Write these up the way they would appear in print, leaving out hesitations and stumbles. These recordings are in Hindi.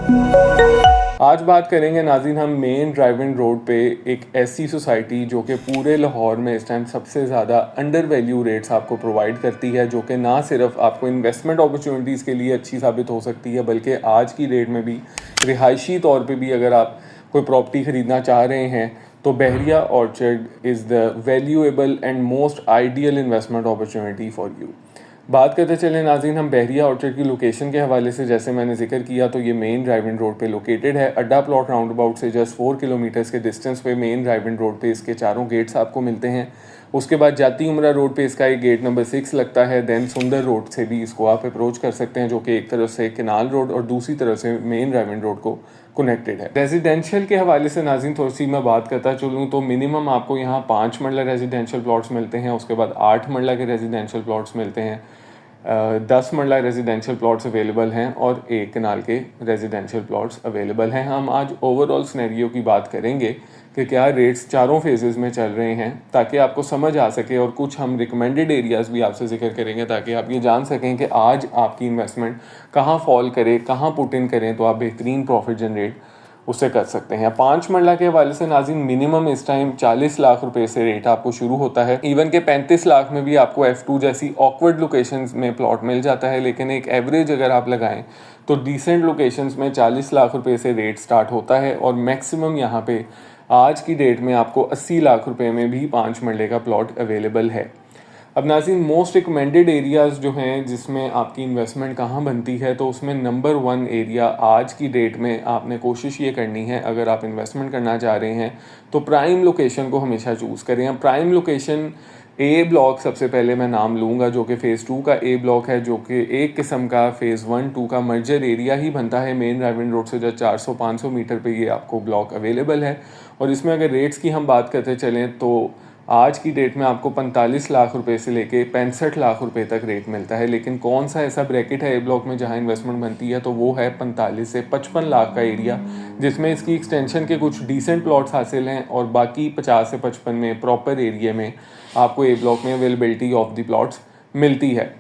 आज बात करेंगे नाज़रीन हम मेन ड्राइविंग रोड पे एक ऐसी सोसाइटी जो कि पूरे लाहौर में इस टाइम सबसे ज़्यादा अंडर वैल्यू रेट्स आपको प्रोवाइड करती है, जो कि ना सिर्फ आपको इन्वेस्टमेंट अपॉर्चुनिटीज़ के लिए अच्छी साबित हो सकती है बल्कि आज की डेट में भी रिहायशी तौर पे भी अगर आप कोई प्रॉपर्टी ख़रीदना चाह रहे हैं तो Bahria orchard is the valuable and most ideal investment opportunity for you. बात करते चले नाज़रीन हम बहरिया ऑर्चर्ड की लोकेशन के हवाले से। जैसे मैंने जिक्र किया तो ये मेन ड्राइविंग रोड पे लोकेटेड है। अड्डा प्लॉट राउंड अबाउट से जस्ट 4 किलोमीटर्स के डिस्टेंस पे मेन ड्राइविंग रोड पे इसके चारों गेट्स आपको मिलते हैं। उसके बाद जाती उमरा रोड पे इसका एक गेट नंबर 6 लगता है। देन सुंदर रोड से भी इसको आप अप्रोच कर सकते हैं, जो कि एक तरफ से केनाल रोड और दूसरी तरफ से मेन ड्राइविंग रोड को कनेक्टेड है। रेजिडेंशियल के हवाले से नाज़रीन थोड़ी सी मैं बात करता चलूँ तो मिनिमम आपको यहाँ 5 मरला रेजिडेंशियल प्लॉट्स मिलते हैं। उसके बाद 8 मरला के रेजिडेंशियल प्लॉट्स मिलते हैं। 10 मरला रेजिडेंशियल प्लॉट्स अवेलेबल हैं और 1 कनाल के रेजिडेंशियल प्लॉट्स अवेलेबल हैं। हम आज ओवरऑल सिनेरियो की बात करेंगे कि क्या रेट्स चारों फेजेस में चल रहे हैं, ताकि आपको समझ आ सके, और कुछ हम रिकमेंडेड एरियाज़ भी आपसे जिक्र करेंगे ताकि आप ये जान सकें कि आज आपकी इन्वेस्टमेंट कहाँ फॉल करे, कहाँ पुट इन करें तो आप बेहतरीन प्रॉफिट जनरेट उससे कर सकते हैं। 5 मरला के हवाले से नाज़रीन मिनिमम इस टाइम 40 लाख रुपए से रेट आपको शुरू होता है। इवन के 35 लाख में भी आपको F2 जैसी ऑकवर्ड लोकेशंस में प्लॉट मिल जाता है, लेकिन एक एवरेज अगर आप लगाएं तो डिसेंट लोकेशंस में 40 लाख रुपए से रेट स्टार्ट होता है और मैक्सिमम यहाँ पे आज की डेट में आपको 80 लाख रुपए में भी 5 मरले का प्लॉट अवेलेबल है। अब नाज़रीन मोस्ट रिकमेंडेड एरियाज़ जो हैं जिसमें आपकी इन्वेस्टमेंट कहाँ बनती है, तो उसमें नंबर 1 एरिया आज की डेट में आपने कोशिश ये करनी है, अगर आप इन्वेस्टमेंट करना चाह रहे हैं तो प्राइम लोकेशन को हमेशा चूज़ करें। प्राइम लोकेशन ए ब्लॉक सबसे पहले मैं नाम लूँगा, जो कि फ़ेज़ 2 का ए ब्लॉक है, जो कि एक किस्म का फ़ेज़ 1-2 का मर्जर एरिया ही बनता है। मेन ड्राइविंग रोड से जो 400-500 मीटर पे ये आपको ब्लॉक अवेलेबल है। और इसमें अगर रेट्स की हम बात करते चलें तो आज की डेट में आपको 45 लाख रुपए से लेके 65 लाख रुपए तक रेट मिलता है। लेकिन कौन सा ऐसा ब्रैकेट है ए ब्लॉक में जहां इन्वेस्टमेंट बनती है, तो वो है 45 से 55 लाख का एरिया, जिसमें इसकी एक्सटेंशन के कुछ डिसेंट प्लॉट्स हासिल हैं और बाकी 50 से 55 में प्रॉपर एरिया में आपको ए ब्लॉक में अवेलेबिलिटी ऑफ द प्लॉट्स मिलती है।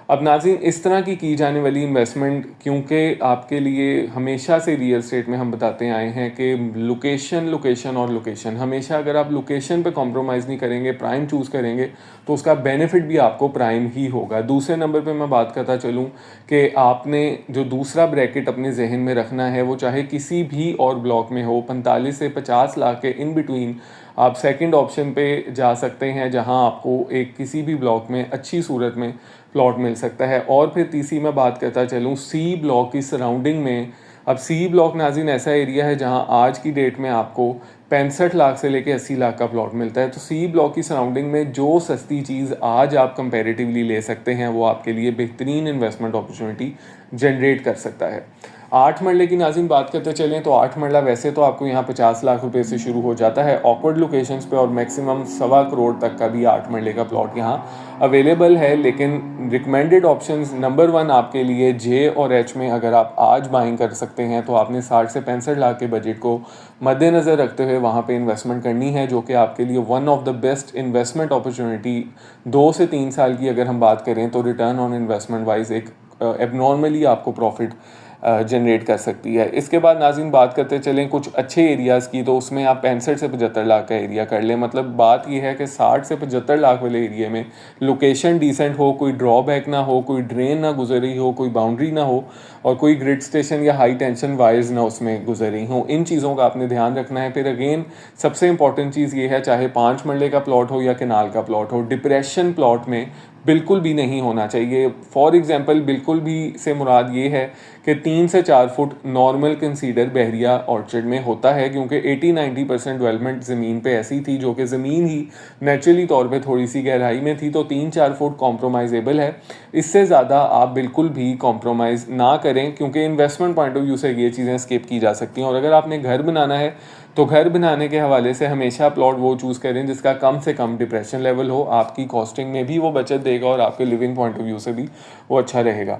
अब नाज़रीन इस तरह की जाने वाली इन्वेस्टमेंट, क्योंकि आपके लिए हमेशा से रियल एस्टेट में हम बताते आए हैं कि लोकेशन और लोकेशन, हमेशा अगर आप लोकेशन पे कॉम्प्रोमाइज़ नहीं करेंगे, प्राइम चूज़ करेंगे तो उसका बेनिफिट भी आपको प्राइम ही होगा। दूसरे नंबर पे मैं बात करता चलूँ कि आपने जो दूसरा ब्रैकेट अपने जहन में रखना है वो चाहे किसी भी और ब्लॉक में हो, 45 से 50 लाख के इन बिटवीन आप सेकंड ऑप्शन पे जा सकते हैं, जहां आपको एक किसी भी ब्लॉक में अच्छी सूरत में प्लॉट मिल सकता है। और फिर तीसरी मैं बात करता चलूँ सी ब्लॉक की सराउंडिंग में। अब सी ब्लॉक नाज़रीन ऐसा एरिया है जहां आज की डेट में आपको 65 लाख से लेके 80 लाख का प्लॉट मिलता है। तो सी ब्लॉक की सराउंडिंग में जो सस्ती चीज़ आज आप कंपैरेटिवली ले सकते हैं वो आपके लिए बेहतरीन इन्वेस्टमेंट अपॉर्चुनिटी जनरेट कर सकता है। 8 मरले की नाज़रीन बात करते चलें तो 8 मरला वैसे तो आपको यहाँ 50 लाख रुपए से शुरू हो जाता है ऑकवर्ड लोकेशंस पे, और मैक्सिमम 1.25 करोड़ तक का भी 8 मरले का प्लॉट यहाँ अवेलेबल है। लेकिन रिकमेंडेड ऑप्शंस नंबर 1 आपके लिए जे और एच में अगर आप आज बाइंग कर सकते हैं तो आपने 60 से 65 लाख के बजट को मद्देनज़र रखते हुए वहाँ पे इन्वेस्टमेंट करनी है, जो कि आपके लिए one of the best investment opportunity 2 से 3 साल की अगर हम बात करें तो रिटर्न ऑन इन्वेस्टमेंट वाइज एक एबनॉर्मली आपको प्रॉफिट जनरेट कर सकती है। इसके बाद नाज़रीन बात करते चलें कुछ अच्छे एरियाज़ की, तो उसमें आप 65 से 75 लाख का एरिया कर लें। मतलब बात यह है कि 60 से 75 लाख वाले एरिया में लोकेशन डिसेंट हो, कोई ड्रॉबैक ना हो, कोई ड्रेन ना गुजरी हो, कोई बाउंड्री ना हो और कोई ग्रिड स्टेशन या हाई टेंशन वायर्स ना उसमें गुजरी हो। इन चीज़ों का आपने ध्यान रखना है। फिर अगेन सबसे इंपॉर्टेंट चीज़ ये है, चाहे 5 मरले का प्लॉट हो या केनाल का प्लॉट हो, डिप्रेशन प्लॉट में बिल्कुल भी नहीं होना चाहिए। फॉर एग्जांपल बिल्कुल भी से मुराद ये है कि 3 से 4 फुट नॉर्मल कंसीडर बहरिया ऑर्चर्ड में होता है, क्योंकि 80-90% डेवलपमेंट ज़मीन पे ऐसी थी जो कि ज़मीन ही नेचुरली तौर पे थोड़ी सी गहराई में थी, तो 3-4 फुट कॉम्प्रोमाइजेबल है। इससे ज़्यादा आप बिल्कुल भी कॉम्प्रोमाइज़ ना करें, क्योंकि इन्वेस्टमेंट पॉइंट ऑफ व्यू से ये चीज़ें स्किप की जा सकती हैं। और अगर आपने घर बनाना है तो घर बनाने के हवाले से हमेशा प्लॉट वो चूज़ करें जिसका कम से कम डिप्रेशन लेवल हो, आपकी कॉस्टिंग में भी वो बचत देगा और आपके लिविंग पॉइंट ऑफ व्यू से भी वो अच्छा रहेगा।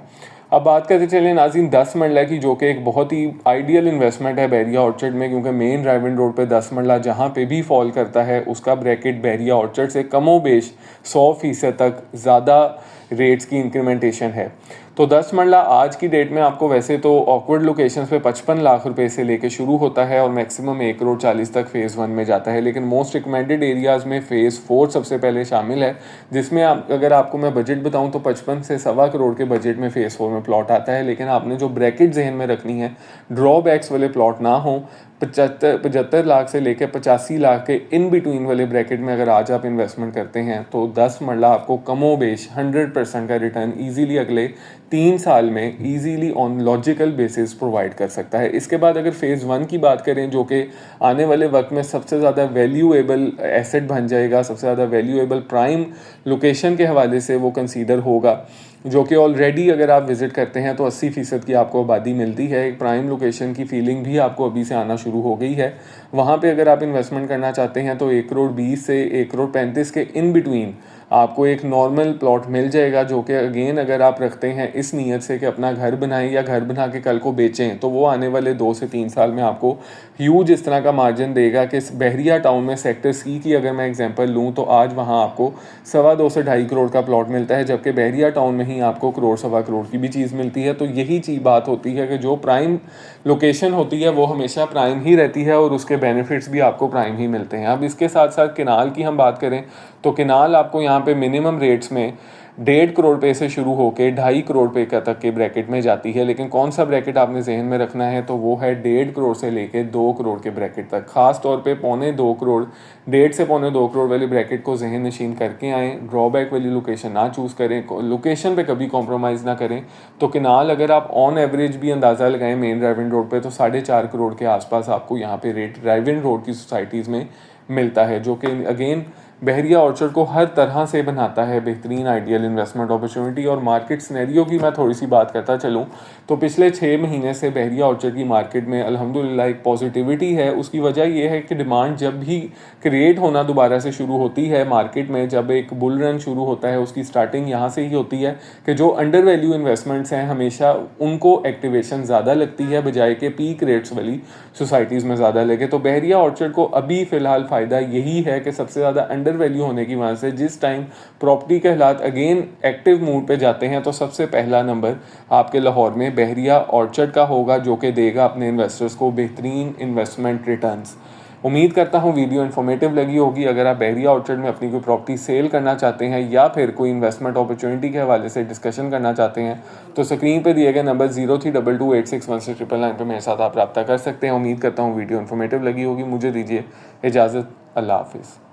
अब बात करते चलें नाज़रीन 10 मरला की, जो कि एक बहुत ही आइडियल इन्वेस्टमेंट है बहरिया ऑर्चर्ड में, क्योंकि मेन ड्राइविंग रोड पे 10 मरला जहाँ पे भी फॉल करता है उसका ब्रैकेट बहरिया ऑर्चर्ड से कमोबेश 100% तक ज़्यादा रेट्स की इंक्रीमेंटेशन है। तो 10 मरला आज की डेट में आपको वैसे तो ऑकवर्ड लोकेशंस पे 55 लाख रुपए से लेके शुरू होता है और मैक्सिमम 1 करोड़ 40 तक फ़ेज़ 1 में जाता है, लेकिन मोस्ट रिकमेंडेड एरियाज़ में फ़ेज़ 4 सबसे पहले शामिल है, जिसमें अगर आपको मैं बजट बताऊं तो 55 से 1.25 करोड़ के बजट में फ़ेज़ 4 में प्लॉट आता है। लेकिन आपने जो ब्रैकेट जहन में रखनी है, ड्रॉबैक्स वाले प्लॉट ना हो, 75 लाख से लेकर 85 लाख के इन बिटवीन वाले ब्रैकेट में अगर आज आप इन्वेस्टमेंट करते हैं तो 10 मरला आपको कमोबेश 100% का रिटर्न ईजीली अगले 3 साल में easily on logical basis provide कर सकता है। इसके बाद अगर फ़ेज़ 1 की बात करें, जो कि आने वाले वक्त में सबसे ज़्यादा वैल्यूएबल एसेट बन जाएगा, सबसे ज़्यादा वैल्यूएबल प्राइम लोकेशन के हवाले से वो कंसीडर होगा, जो कि ऑलरेडी अगर आप विज़िट करते हैं तो 80% की आपको आबादी मिलती है। एक प्राइम लोकेशन की फीलिंग भी आपको अभी से आना शुरू हो गई है। वहाँ पे अगर आप इन्वेस्टमेंट करना चाहते हैं तो 1 करोड़ 20 से 1 करोड़ 35 के इन बिटवीन आपको एक नॉर्मल प्लॉट मिल जाएगा, जो कि अगेन अगर आप रखते हैं इस नीयत से कि अपना घर बनाएं या घर बना के कल को बेचें, तो वो आने वाले 2 से 3 साल में आपको ह्यूज इस तरह का मार्जिन देगा कि बहरिया टाउन में सेक्टर सी की अगर मैं एग्जांपल लूँ तो आज वहाँ आपको 2.25 से 2.5 करोड़ का प्लॉट मिलता है, जबकि बहरिया टाउन में ही आपको करोड़ 1.25 करोड़ की भी चीज़ मिलती है। तो यही चीज़ बात होती है कि जो प्राइम लोकेशन होती है वो हमेशा प्राइम ही रहती है और उसके बेनिफिट्स भी आपको प्राइम ही मिलते हैं। अब इसके साथ साथ किनाल की हम बात करें तो किनाल आपको यहाँ पे मिनिमम रेट्स में 1.5 करोड़ पे से शुरू होकर 2.5 करोड़ पे का तक के ब्रैकेट में जाती है। लेकिन कौन सा ब्रैकेट आपने जहन में रखना है तो वो है 1.5 करोड़ से लेकर 2 करोड़ के ब्रैकेट तक। खास तौर पे 1.25 करोड़ 1.5 से 2.25 करोड़ वाले ब्रैकेट को जहन नशीन करके आएँ। ड्रॉबैक वाली लोकेशन ना चूज़ करें, लोकेशन पे कभी कॉम्प्रोमाइज़ ना करें। तो किनाल अगर आप ऑन एवरेज भी अंदाज़ा लगाएं मेन ड्राइविंग रोड पे तो 4.5 करोड़ के आसपास आपको यहाँ पे रेट ड्राइविंग रोड की सोसाइटीज़ में मिलता है, जो कि अगेन बहरिया ऑर्चर्ड को हर तरह से बनाता है बेहतरीन आइडियल इन्वेस्टमेंट अपॉर्चुनिटी। और मार्केट सिनेरियो की मैं थोड़ी सी बात करता चलूँ तो पिछले 6 महीने से बहरिया ऑर्चर्ड की मार्केट में अल्हम्दुलिल्लाह एक पॉजिटिविटी है। उसकी वजह यह है कि डिमांड जब भी क्रिएट होना दोबारा से शुरू होती है मार्केट में, जब एक बुल रन शुरू होता है उसकी स्टार्टिंग यहाँ से ही होती है कि जो अंडर वैल्यू इन्वेस्टमेंट्स हैं हमेशा उनको एक्टिवेशन ज़्यादा लगती है बजाय के पीक रेट्स वाली सोसाइटीज़ में ज़्यादा लगे। तो बहरिया ऑर्चर्ड को अभी फ़िलहाल फ़ायदा यही है कि सबसे ज़्यादा अंडर वैल्यू होने की वजह से जिस टाइम प्रॉपर्टी के हालात अगेन एक्टिव मूड पे जाते हैं तो सबसे पहला नंबर आपके लाहौर में बहरिया ऑर्चर्ड का होगा, जो कि देगा अपने इन्वेस्टर्स को बेहतरीन इन्वेस्टमेंट रिटर्न्स। उम्मीद करता हूँ वीडियो इन्फॉर्मेटिव लगी होगी। अगर आप बहरिया ऑर्चर्ड में अपनी कोई प्रॉपर्टी सेल करना चाहते हैं या फिर कोई इन्वेस्टमेंट अपॉर्चुनिटी के हवाले से डिस्कशन करना चाहते हैं तो स्क्रीन पर दिए गए नंबर 0322861699 पर मेरे साथ आप रब्ता कर सकते हैं। उम्मीद करता हूँ वीडियो इन्फॉर्मेटिव लगी होगी। मुझे दीजिए इजाज़त। अल्लाह हाफिज़।